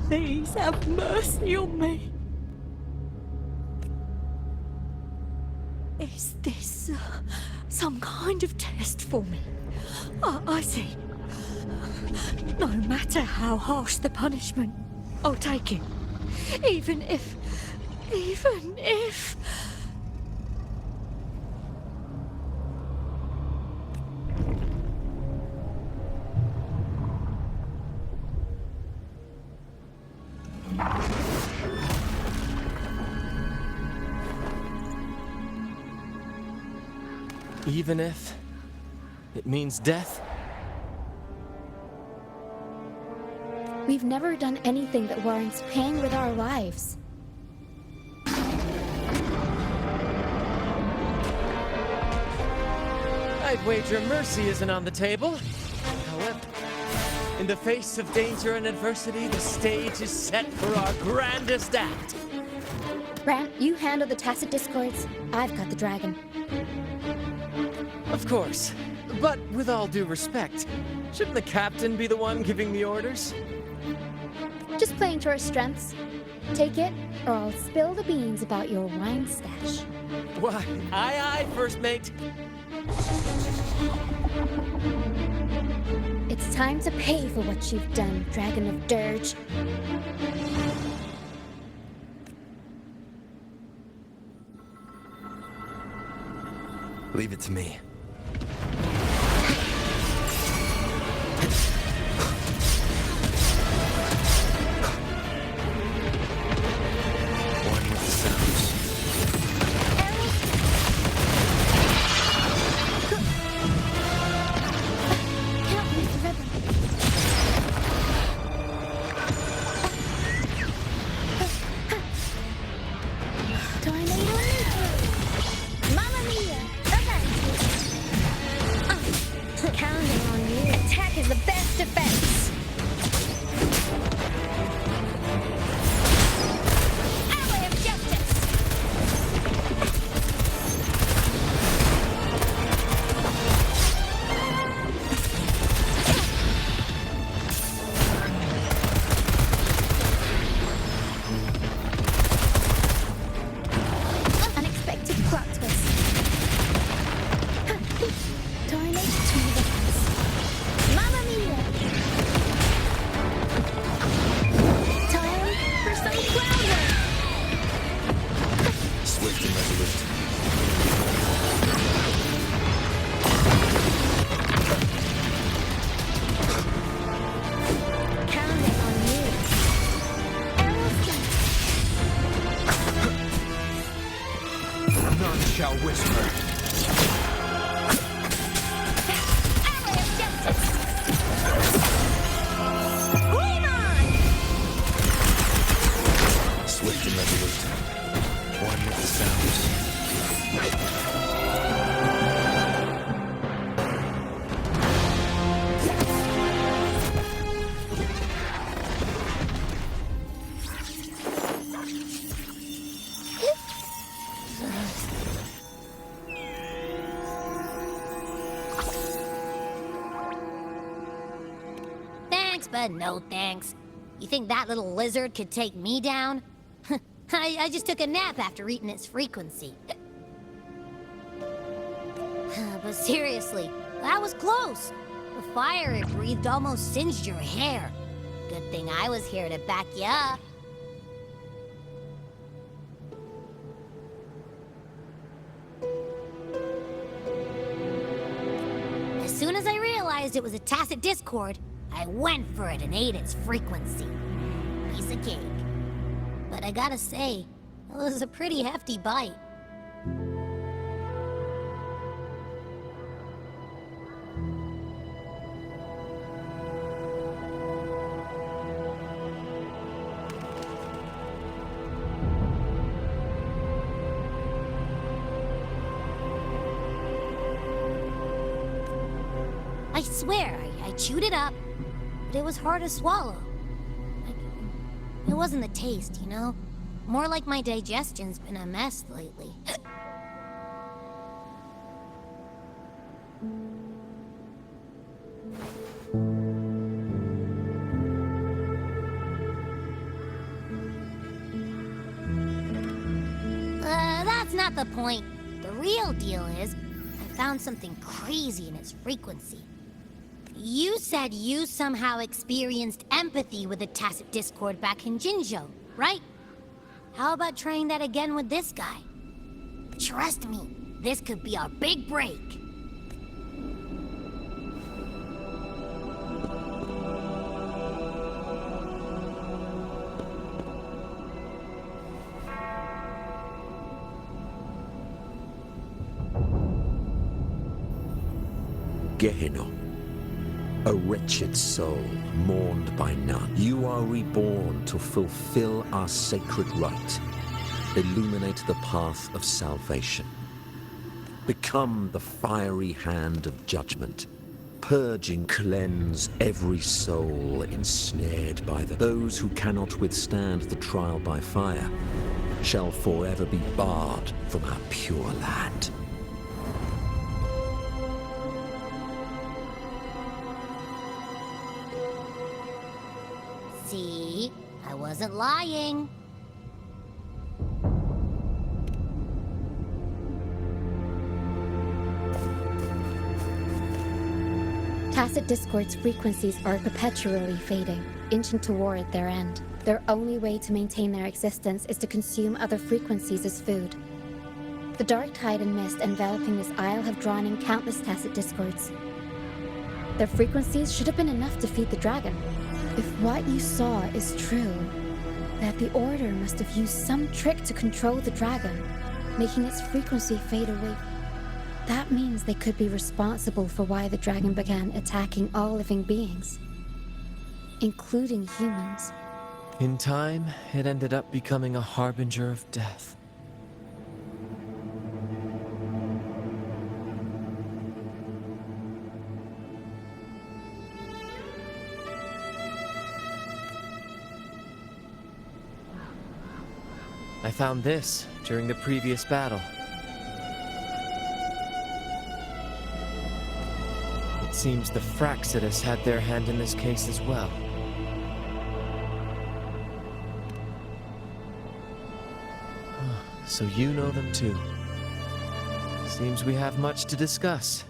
Please have mercy on me. Is this some kind of test for me? I see. No matter how harsh the punishment, I'll take it. Even if... Even if it means death? We've never done anything that warrants paying with our lives. I'd wager mercy isn't on the table. However, in the face of danger and adversity, the stage is set for our grandest act. Brant, you handle the tacit discords. I've got the dragon. Of course. But with all due respect, shouldn't the captain be the one giving the orders? Just playing to our strengths. Take it, or I'll spill the beans about your wine stash. Why, aye, first mate. It's time to pay for what you've done, Dragon of Dirge. Leave it to me. One with the sounds. Count me the rhythm. Tornado Nitro! Mamma mia! Counting on you. Attack is the best defense. Ally of justice. Unexpected plot twist. Tornado to the Mamma mia! Time for some groundwork! Swift and resolute. Counting on you. Aerosmith. None shall whisper. Ally of justice. Gleam on! Swift and resolute. One with the sounds. Thanks, but no thanks. You think that little lizard could take me down? I just took a nap after eating its frequency. But seriously, that was close. The fire it breathed almost singed your hair. Good thing I was here to back you up. As soon as I realized it was a tacit discord, I went for it and ate its frequency. Piece of cake. But I gotta say, it was a pretty hefty bite. I swear, I chewed it up, but it was hard to swallow. It wasn't the taste, you know? More like my digestion's been a mess lately. that's not the point. The real deal is, I found something crazy in its frequency. You said you somehow experienced empathy with the Tacit Discord back in Jinzhou, right? How about trying that again with this guy? Trust me, this could be our big break. Gehenna, a wretched soul mourned by none. You are reborn to fulfill our sacred rite. Illuminate the path of salvation. Become the fiery hand of judgment. Purging, cleanse every soul ensnared by those who cannot withstand the trial by fire shall forever be barred from our pure land. See? I wasn't lying. Tacit Discord's frequencies are perpetually fading, inching toward their end. Their only way to maintain their existence is to consume other frequencies as food. The dark tide and mist enveloping this isle have drawn in countless Tacit Discords. Their frequencies should have been enough to feed the dragon. If what you saw is true, that the Order must have used some trick to control the dragon, making its frequency fade away. That means they could be responsible for why the dragon began attacking all living beings, including humans. In time, it ended up becoming a harbinger of death. I found this during the previous battle. It seems the Fraxidus had their hand in this case as well. So you know them too. Seems we have much to discuss.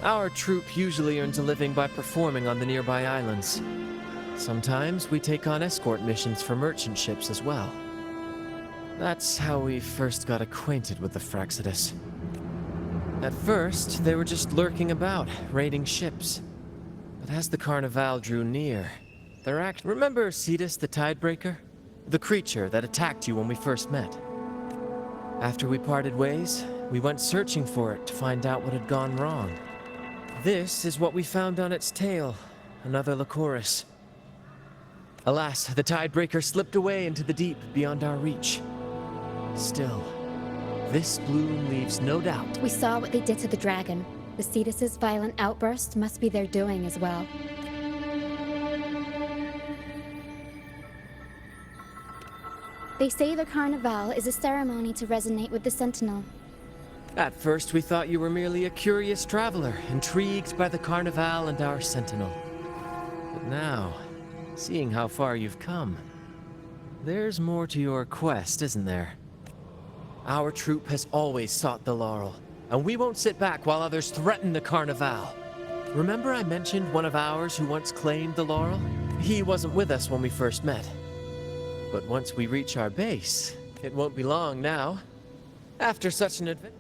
Our troop usually earns a living by performing on the nearby islands. Sometimes we take on escort missions for merchant ships as well. That's how we first got acquainted with the Fraxidus. At first, they were just lurking about, raiding ships. But as the Carnival drew near, their act... Remember Cetus the Tidebreaker? The creature that attacked you when we first met? After we parted ways, we went searching for it to find out what had gone wrong. This is what we found on its tail, another Lycoris. Alas, the Tidebreaker slipped away into the deep beyond our reach. Still, this bloom leaves no doubt. We saw what they did to the dragon. The Cetus's violent outburst must be their doing as well. They say the Carnival is a ceremony to resonate with the Sentinel. At first, we thought you were merely a curious traveler, intrigued by the Carnival and our Sentinel. But now, seeing how far you've come, there's more to your quest, isn't there? Our troop has always sought the laurel, and we won't sit back while others threaten the Carnival. Remember I mentioned one of ours who once claimed the laurel? He wasn't with us when we first met. But once we reach our base, it won't be long now. After such an adventure...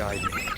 guide me.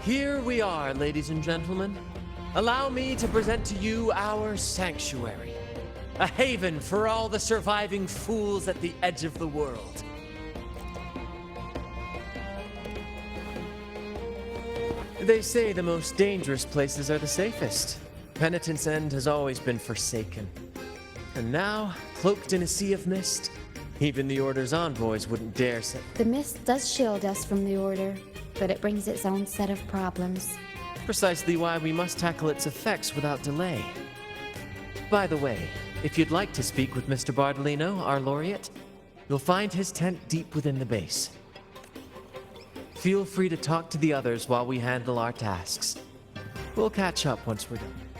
Here we are, ladies and gentlemen. Allow me to present to you our sanctuary. A haven for all the surviving fools at the edge of the world. They say the most dangerous places are the safest. Penitent's End has always been forsaken. And now, cloaked in a sea of mist, even the Order's envoys wouldn't dare say. The mist does shield us from the Order, but it brings its own set of problems. Precisely why we must tackle its effects without delay. By the way, if you'd like to speak with Mr. Bardolino, our laureate, you'll find his tent deep within the base. Feel free to talk to the others while we handle our tasks. We'll catch up once we're done.